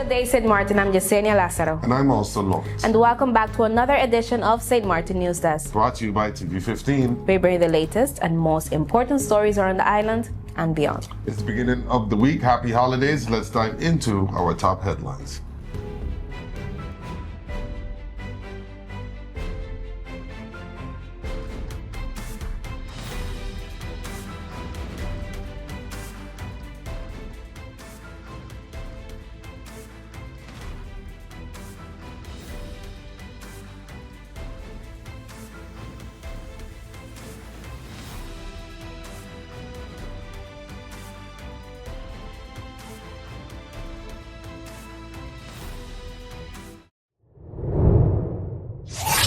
Good day, St. Maarten. I'm Yesenia Lazaro. And I'm also Lawrence. And welcome back to another edition of St. Maarten News Desk. Brought to you by TV15. We bring you the latest and most important stories around the island and beyond. It's the beginning of the week. Happy holidays. Let's dive into our top headlines.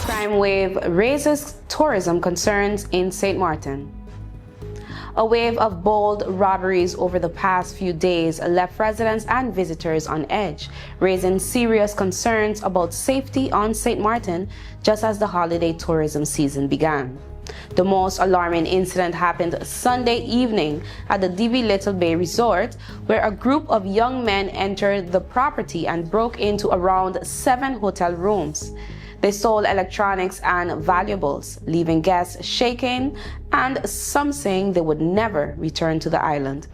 Crime wave raises tourism concerns in St. Maarten. A wave of bold robberies over the past few days left residents and visitors on edge, raising serious concerns about safety on St. Maarten just as the holiday tourism season began. The most alarming incident happened Sunday evening at the DB Little Bay Resort, where a group of young men entered the property and broke into around 7 hotel rooms. They stole electronics and valuables, leaving guests shaken and some saying they would never return to the island.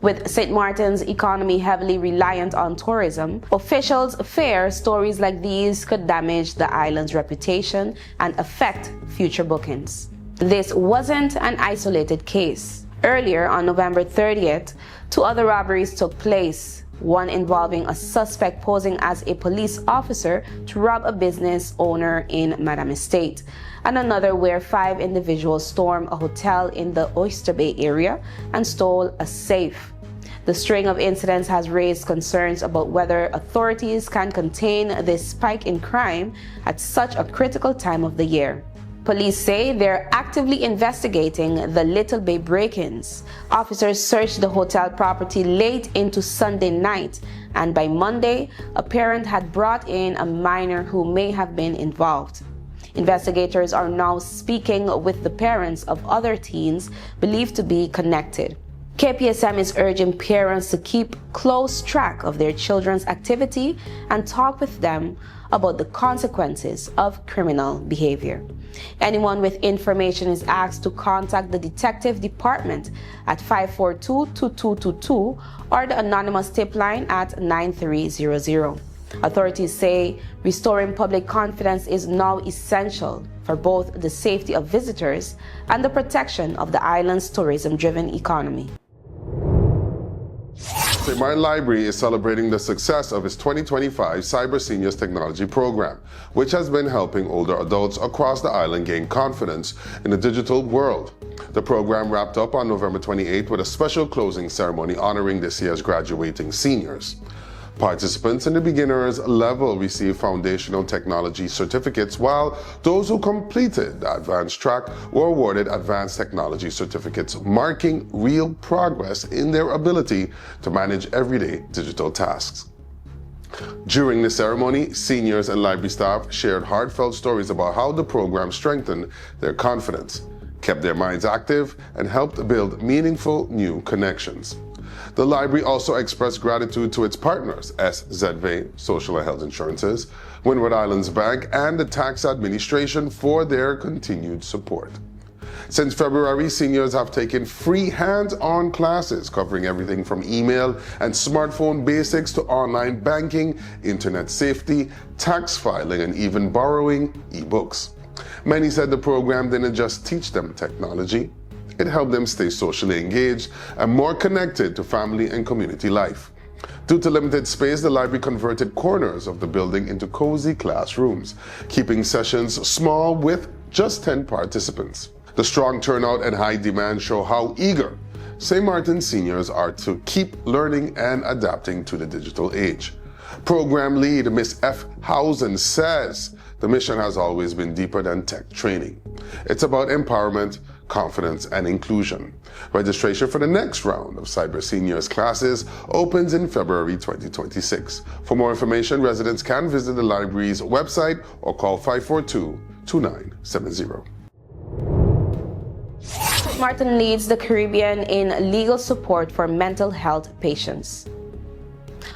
With St. Maarten's economy heavily reliant on tourism, officials fear stories like these could damage the island's reputation and affect future bookings. This wasn't an isolated case. Earlier, on November 30th, 2 other robberies took place. One involving a suspect posing as a police officer to rob a business owner in Madam Estate, and another where 5 individuals stormed a hotel in the Oyster Bay area and stole a safe. The string of incidents has raised concerns about whether authorities can contain this spike in crime at such a critical time of the year. Police say they're actively investigating the Little Bay break-ins. Officers searched the hotel property late into Sunday night, and by Monday, a parent had brought in a minor who may have been involved. Investigators are now speaking with the parents of other teens believed to be connected. KPSM is urging parents to keep close track of their children's activity and talk with them about the consequences of criminal behavior. Anyone with information is asked to contact the detective department at 542-2222 or the anonymous tip line at 9300. Authorities say restoring public confidence is now essential for both the safety of visitors and the protection of the island's tourism-driven economy. Sint Maarten Library is celebrating the success of its 2025 Cyber Seniors Technology Program, which has been helping older adults across the island gain confidence in the digital world. The program wrapped up on November 28th with a special closing ceremony honoring this year's graduating seniors. Participants in the beginners level received foundational technology certificates, while those who completed the advanced track were awarded advanced technology certificates, marking real progress in their ability to manage everyday digital tasks. During the ceremony, seniors and library staff shared heartfelt stories about how the program strengthened their confidence, kept their minds active, and helped build meaningful new connections. The library also expressed gratitude to its partners, SZV, Social and Health Insurances, Windward Islands Bank, and the Tax Administration for their continued support. Since February, seniors have taken free hands-on classes covering everything from email and smartphone basics to online banking, internet safety, tax filing, and even borrowing e-books. Many said the program didn't just teach them technology, it helped them stay socially engaged and more connected to family and community life. Due to limited space, the library converted corners of the building into cozy classrooms, keeping sessions small with just 10 participants. The strong turnout and high demand show how eager St. Maarten seniors are to keep learning and adapting to the digital age. Program lead Ms. F. Housen says the mission has always been deeper than tech training. It's about empowerment, confidence, and inclusion. Registration for the next round of Cyber Seniors classes opens in February 2026. For more information, residents can visit the library's website or call 542-2970. St. Maarten leads the Caribbean in legal support for mental health patients.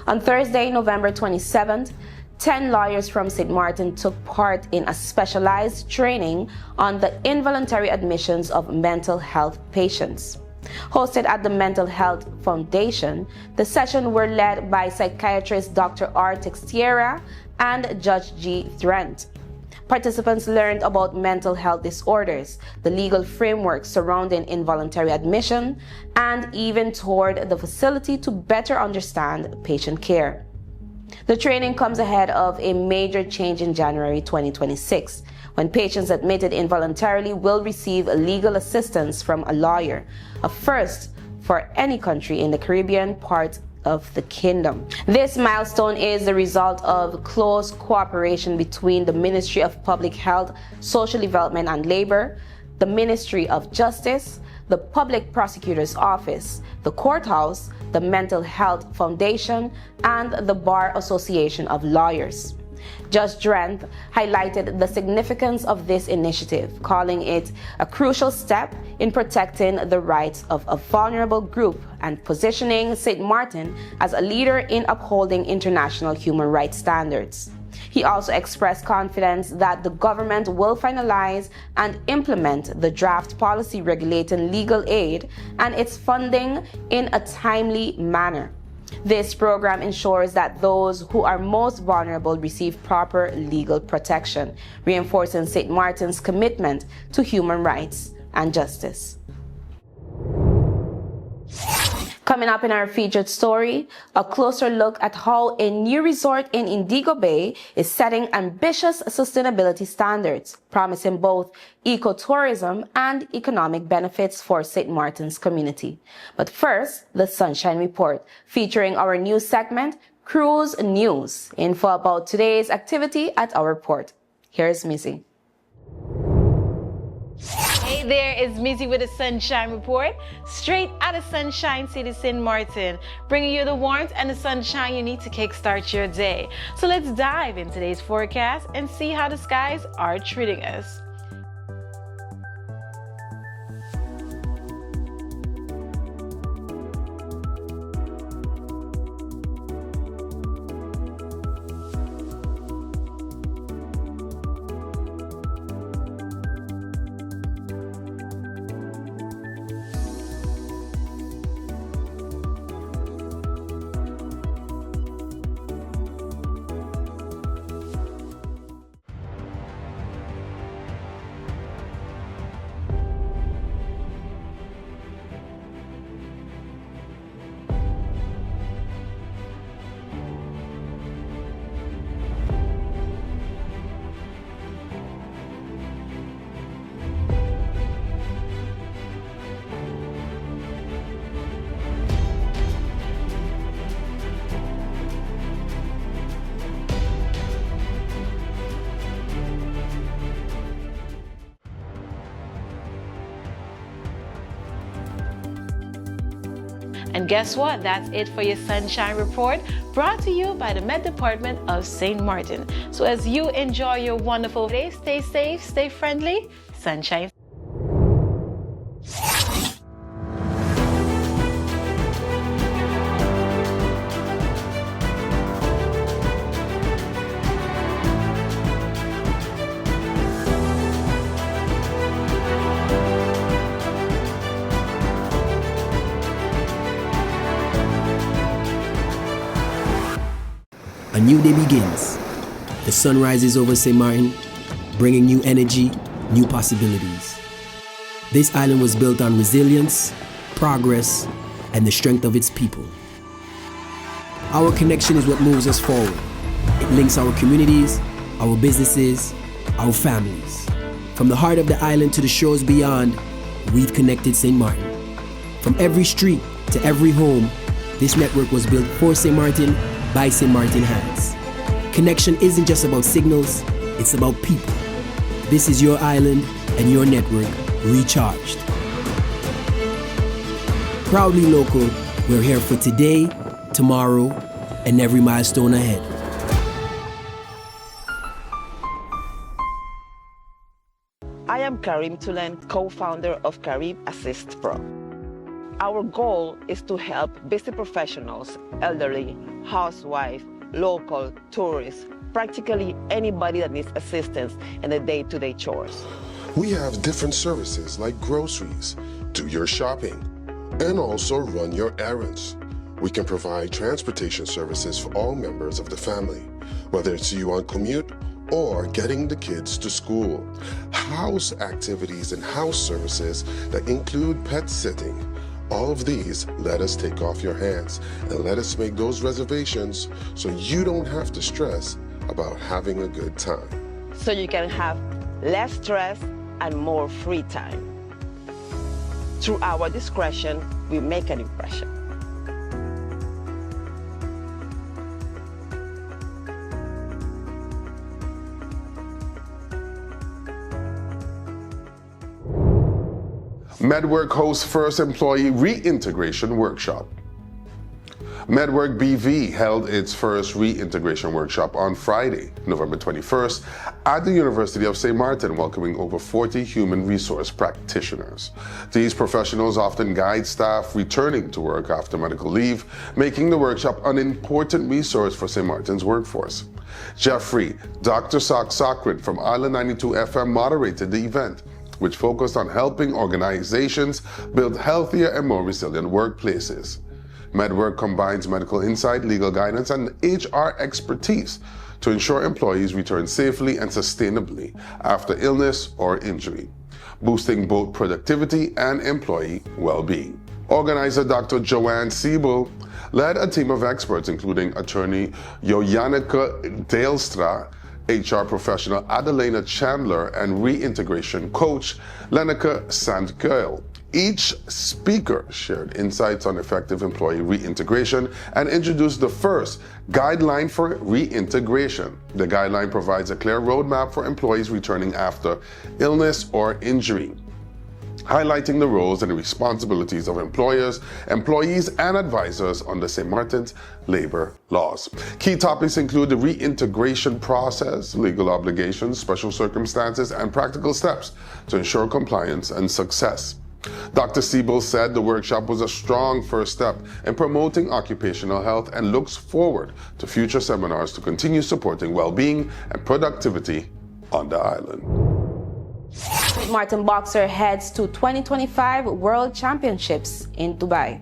On Thursday, November 27th, 10 lawyers from St. Maarten took part in a specialized training on the involuntary admissions of mental health patients. Hosted at the Mental Health Foundation, the sessions were led by psychiatrist Dr. R. Texiera and Judge G. Thrent. Participants learned about mental health disorders, the legal framework surrounding involuntary admission, and even toured the facility to better understand patient care. The training comes ahead of a major change in January 2026, when patients admitted involuntarily will receive legal assistance from a lawyer, a first for any country in the Caribbean part of the kingdom. This milestone is the result of close cooperation between the Ministry of Public Health, Social Development and Labor, the Ministry of Justice, the Public Prosecutor's Office, the Courthouse, the Mental Health Foundation, and the Bar Association of Lawyers. Judge Drenth highlighted the significance of this initiative, calling it a crucial step in protecting the rights of a vulnerable group and positioning St. Maarten as a leader in upholding international human rights standards. He also expressed confidence that the government will finalize and implement the draft policy regulating legal aid and its funding in a timely manner. This program ensures that those who are most vulnerable receive proper legal protection, reinforcing St. Maarten's commitment to human rights and justice. Coming up in our featured story, a closer look at how a new resort in Indigo Bay is setting ambitious sustainability standards, promising both ecotourism and economic benefits for St. Maarten's community. But first, the Sunshine Report, featuring our news segment, Cruise News. Info about today's activity at our port. Here's Missy. Hey there, it's Missy with the Sunshine Report, straight out of Sunshine City, Sint Maarten, bringing you the warmth and the sunshine you need to kickstart your day. So let's dive into today's forecast and see how the skies are treating us. And guess what? That's it for your Sunshine Report, brought to you by the Med Department of St. Maarten. So as you enjoy your wonderful day, stay safe, stay friendly, sunshine. A new day begins. The sun rises over St. Maarten, bringing new energy, new possibilities. This island was built on resilience, progress, and the strength of its people. Our connection is what moves us forward. It links our communities, our businesses, our families. From the heart of the island to the shores beyond, we've connected St. Maarten. From every street to every home, this network was built for St. Maarten by St. Maarten hands. Connection isn't just about signals, it's about people. This is your island and your network recharged. Proudly local, we're here for today, tomorrow, and every milestone ahead. I am Karim Tulen, co-founder of Carib Assist Pro. Our goal is to help busy professionals, elderly, housewives, local, tourists, practically anybody that needs assistance in the day-to-day chores. We have different services like groceries, do your shopping, and also run your errands. We can provide transportation services for all members of the family, whether it's you on commute or getting the kids to school. House activities and house services that include pet sitting. All of these let us take off your hands and let us make those reservations so you don't have to stress about having a good time. So you can have less stress and more free time. Through our discretion, we make an impression. Medwork hosts first employee reintegration workshop. Medwork BV held its first reintegration workshop on Friday, November 21st, at the University of St. Maarten, welcoming over 40 human resource practitioners. These professionals often guide staff returning to work after medical leave, making the workshop an important resource for St. Maarten's workforce. Jeffrey, Dr. Sakrin from Island 92 FM moderated the event, which focused on helping organizations build healthier and more resilient workplaces. Medwork combines medical insight, legal guidance, and HR expertise to ensure employees return safely and sustainably after illness or injury, boosting both productivity and employee well-being. Organizer Dr. Joanne Siebel led a team of experts, including attorney Joanneke Deelstra, HR professional Adelena Chandler, and reintegration coach Lenneke Sandkuil. Each speaker shared insights on effective employee reintegration and introduced the first guideline for reintegration. The guideline provides a clear roadmap for employees returning after illness or injury, highlighting the roles and responsibilities of employers, employees, and advisors under St. Maarten's labor laws. Key topics include the reintegration process, legal obligations, special circumstances, and practical steps to ensure compliance and success. Dr. Siebel said the workshop was a strong first step in promoting occupational health and looks forward to future seminars to continue supporting well-being and productivity on the island. St. Maarten boxer heads to 2025 World Championships in Dubai.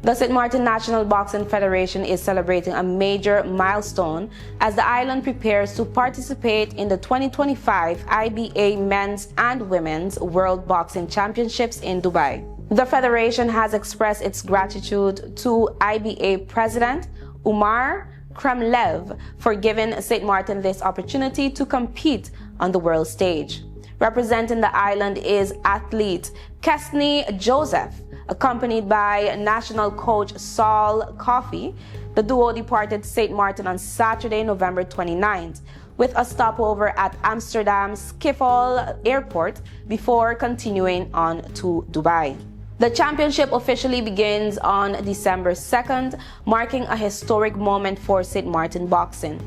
The Sint Maarten National Boxing Federation is celebrating a major milestone as the island prepares to participate in the 2025 IBA Men's and Women's World Boxing Championships in Dubai. The federation has expressed its gratitude to IBA President Umar Kremlev for giving St. Maarten this opportunity to compete on the world stage. Representing the island is athlete Kesney Joseph, accompanied by national coach Saul Coffey. The duo departed St. Maarten on Saturday, November 29th, with a stopover at Amsterdam Schiphol Airport before continuing on to Dubai. The championship officially begins on December 2nd, marking a historic moment for St. Maarten boxing.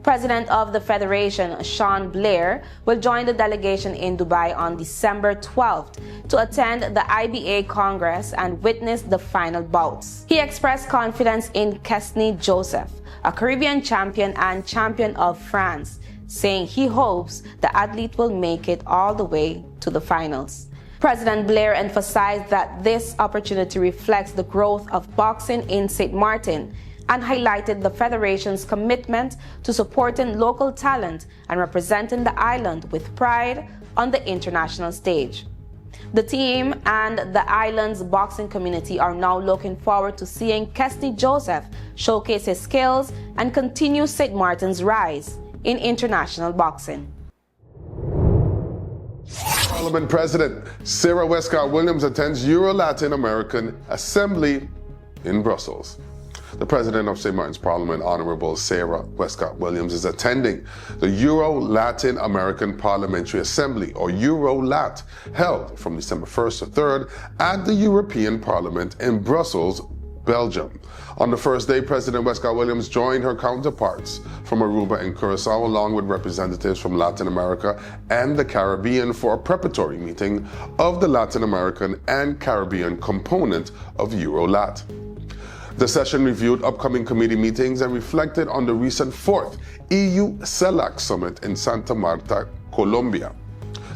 President of the Federation, Sean Blair, will join the delegation in Dubai on December 12th to attend the IBA Congress and witness the final bouts. He expressed confidence in Kesney Joseph, a Caribbean champion and champion of France, saying he hopes the athlete will make it all the way to the finals. President Blair emphasized that this opportunity reflects the growth of boxing in St. Maarten and highlighted the Federation's commitment to supporting local talent and representing the island with pride on the international stage. The team and the island's boxing community are now looking forward to seeing Kesney Joseph showcase his skills and continue St. Maarten's rise in international boxing. Parliament President Sarah Wescot-Williams attends Euro-Latin American Assembly in Brussels. The President of St. Maarten's Parliament, Honorable Sarah Wescot-Williams, is attending the Euro-Latin American Parliamentary Assembly, or Euro-Lat, held from December 1st to 3rd at the European Parliament in Brussels, Belgium. On the first day, President Wescot-Williams joined her counterparts from Aruba and Curacao, along with representatives from Latin America and the Caribbean, for a preparatory meeting of the Latin American and Caribbean component of Eurolat. The session reviewed upcoming committee meetings and reflected on the recent 4th EU-CELAC summit in Santa Marta, Colombia.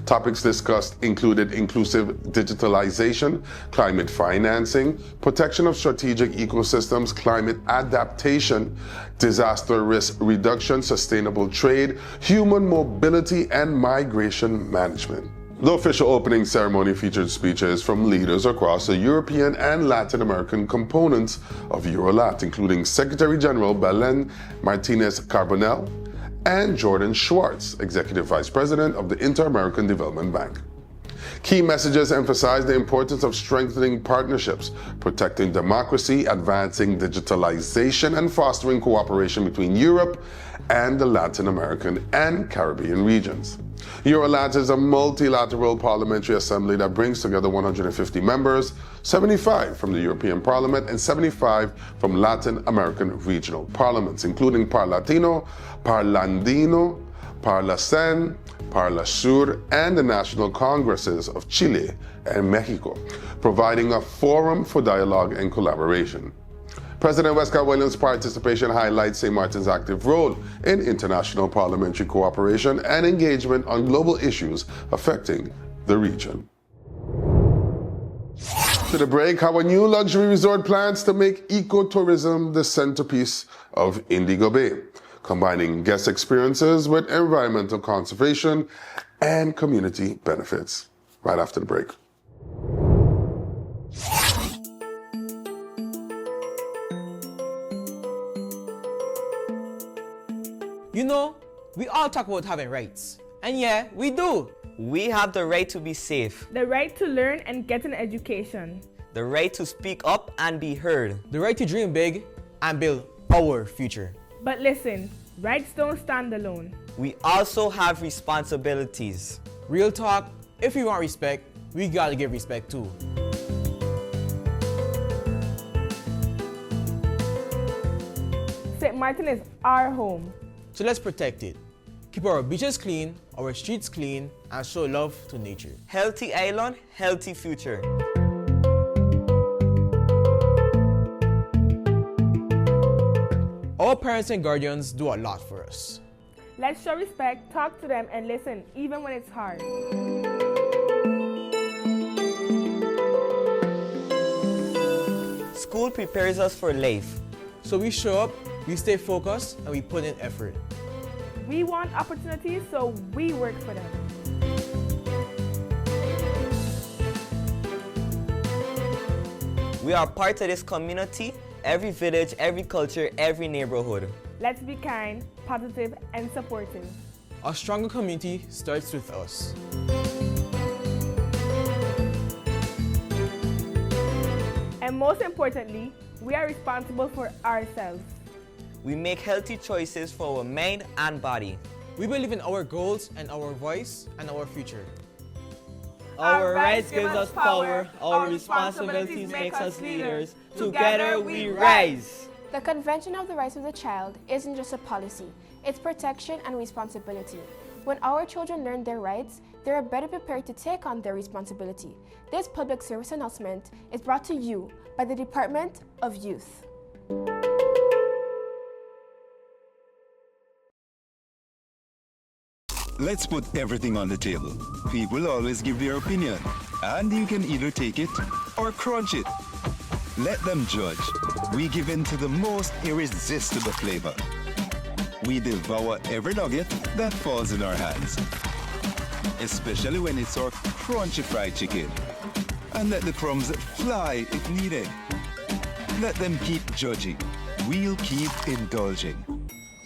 Topics discussed included inclusive digitalization, climate financing, protection of strategic ecosystems, climate adaptation, disaster risk reduction, sustainable trade, human mobility, and migration management. The official opening ceremony featured speeches from leaders across the European and Latin American components of Eurolat, including Secretary General Belén Martínez Carbonell and Jordan Schwartz, Executive Vice President of the Inter-American Development Bank. Key messages emphasized the importance of strengthening partnerships, protecting democracy, advancing digitalization, and fostering cooperation between Europe and the Latin American and Caribbean regions. Eurolat is a multilateral parliamentary assembly that brings together 150 members, 75 from the European Parliament and 75 from Latin American regional parliaments, including Parlatino, Parlandino, Parlacen, Parlasur, and the national congresses of Chile and Mexico, providing a forum for dialogue and collaboration. President Wescot-Williams' participation highlights St. Martin's active role in international parliamentary cooperation and engagement on global issues affecting the region. To the break, how a new luxury resort plans to make ecotourism the centerpiece of Indigo Bay, combining guest experiences with environmental conservation and community benefits. Right after the break. You know, we all talk about having rights. And yeah, we do. We have the right to be safe, the right to learn and get an education, the right to speak up and be heard, the right to dream big and build our future. But listen, rights don't stand alone. We also have responsibilities. Real talk, if we want respect, we gotta give respect too. St. Martin is our home. So let's protect it. Keep our beaches clean, our streets clean, and show love to nature. Healthy island, healthy future. Our parents and guardians do a lot for us. Let's show respect, talk to them, and listen, even when it's hard. School prepares us for life. So we show up, we stay focused, and we put in effort. We want opportunities, so we work for them. We are part of this community, every village, every culture, every neighborhood. Let's be kind, positive, and supportive. A stronger community starts with us. And most importantly, we are responsible for ourselves. We make healthy choices for our mind and body. We believe in our goals and our voice and our future. Our rights give us power, our responsibilities make us leaders. Together we rise. The Convention of the Rights of the Child isn't just a policy, it's protection and responsibility. When our children learn their rights, they are better prepared to take on their responsibility. This public service announcement is brought to you by the Department of Youth. Let's put everything on the table. People always give their opinion, and you can either take it or crunch it. Let them judge. We give in to the most irresistible flavor. We devour every nugget that falls in our hands, especially when it's our crunchy fried chicken. And let the crumbs fly if needed. Let them keep judging. We'll keep indulging.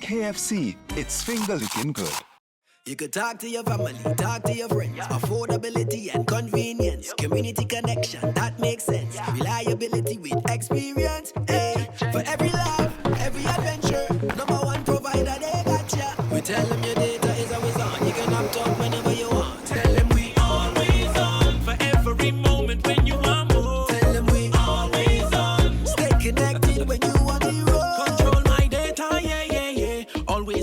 KFC, it's finger-licking good. You could talk to your family, talk to your friends. Affordability and convenience. Community connection, that makes sense. Reliability with experience. Hey, for every laugh, every adventure. Number one provider, they got ya. We tell them your data is always on. You can opt out whenever you want. Tell them we always on. For every moment when you want more. Tell them we always on. Stay connected.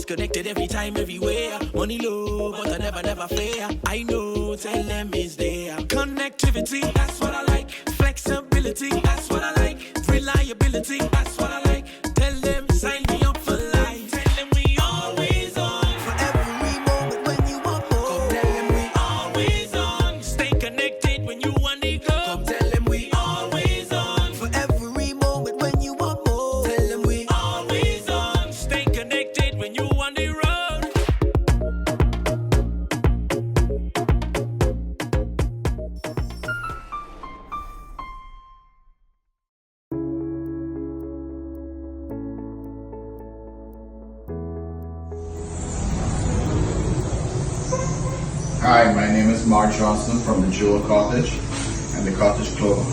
connected every time, everywhere. Money low, but I never fair. I know, tell them it's there. Connectivity, that's what I like. Flexibility, that's what I like. Reliability, that's what I like. Tell them, sign me up for life. Tell them we always on. For every moment when you want more. Come tell them we always on. Stay connected when you want to go. Come tell them we always on. For every moment when you want more. Tell them we always on. Stay connected when you want to road. Hi, my name is Mark Johnson from the Jewel Cottage and the Cottage Club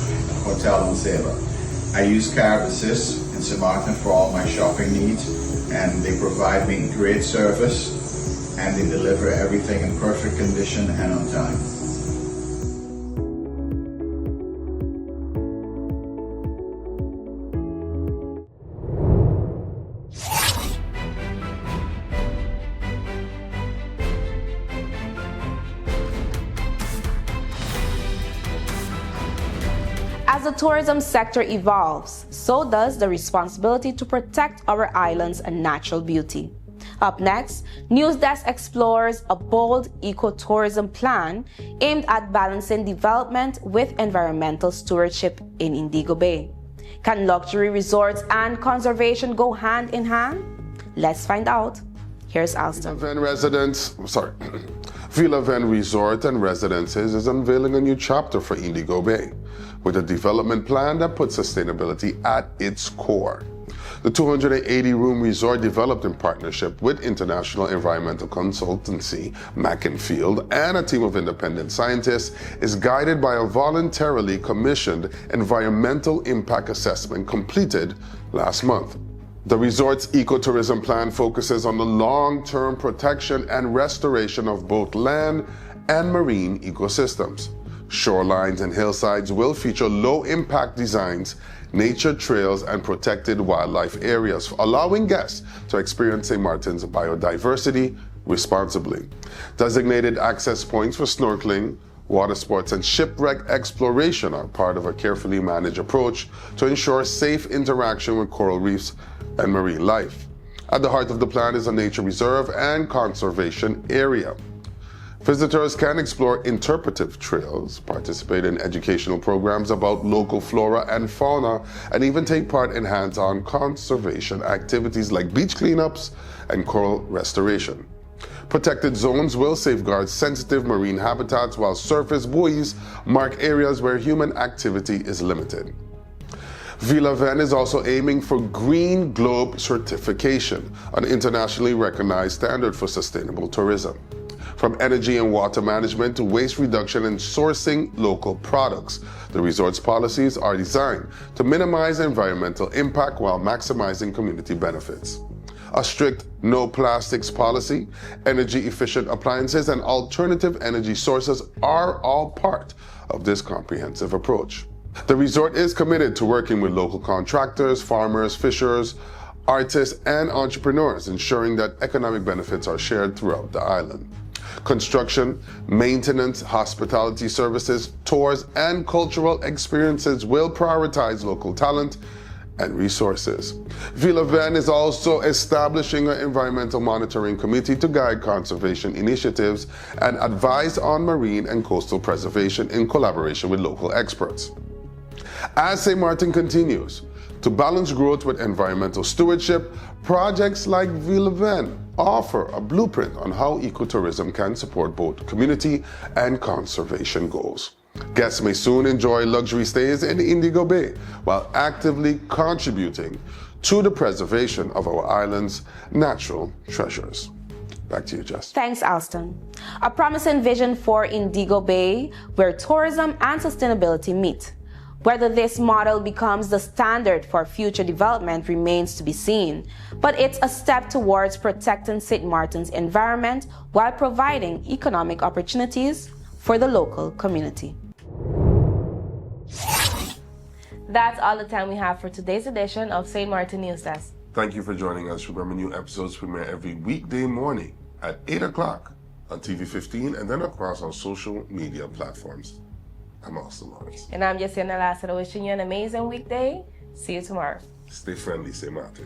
Hotel and Sailor. I use Card Assist in St. Maarten for all my shopping needs, and they provide me great service and they deliver everything in perfect condition and on time. As the tourism sector evolves, so does the responsibility to protect our island's natural beauty. Up next, NEWSDESK explores a bold ecotourism plan aimed at balancing development with environmental stewardship in Indigo Bay. Can luxury resorts and conservation go hand in hand? Let's find out. Here's Alston. Villa Ven Resort and Residences is unveiling a new chapter for Indigo Bay, with a development plan that puts sustainability at its core. The 280-room resort, developed in partnership with international environmental consultancy Mac&Field and a team of independent scientists, is guided by a voluntarily commissioned environmental impact assessment completed last month. The resort's ecotourism plan focuses on the long-term protection and restoration of both land and marine ecosystems. Shorelines and hillsides will feature low-impact designs, nature trails, and protected wildlife areas, allowing guests to experience St. Maarten's biodiversity responsibly. Designated access points for snorkeling, water sports, and shipwreck exploration are part of a carefully managed approach to ensure safe interaction with coral reefs and marine life. At the heart of the plan is a nature reserve and conservation area. Visitors can explore interpretive trails, participate in educational programs about local flora and fauna, and even take part in hands-on conservation activities like beach cleanups and coral restoration. Protected zones will safeguard sensitive marine habitats, while surface buoys mark areas where human activity is limited. Villa Ven is also aiming for Green Globe certification, an internationally recognized standard for sustainable tourism. From energy and water management to waste reduction and sourcing local products, the resort's policies are designed to minimize environmental impact while maximizing community benefits. A strict no plastics policy, energy-efficient appliances, and alternative energy sources are all part of this comprehensive approach. The resort is committed to working with local contractors, farmers, fishers, artists, and entrepreneurs, ensuring that economic benefits are shared throughout the island. Construction, maintenance, hospitality services, tours, and cultural experiences will prioritize local talent and resources. Villa Ven is also establishing an environmental monitoring committee to guide conservation initiatives and advise on marine and coastal preservation in collaboration with local experts. As St. Maarten continues to balance growth with environmental stewardship, projects like Villa Ven offer a blueprint on how ecotourism can support both community and conservation goals. Guests may soon enjoy luxury stays in Indigo Bay while actively contributing to the preservation of our island's natural treasures. Back to you, Jess. Thanks, Alston. A promising vision for Indigo Bay where tourism and sustainability meet. Whether this model becomes the standard for future development remains to be seen, but it's a step towards protecting St. Maarten's environment while providing economic opportunities for the local community. That's all the time we have for today's edition of St. Maarten News Desk. Thank you for joining us. Remember, new episodes premiere every weekday morning at 8 o'clock on TV15 and then across our social media platforms. I'm Austin Lawrence. And I'm Jessica Nalasa, wishing you an amazing weekday. See you tomorrow. Stay friendly, Sint Maarten.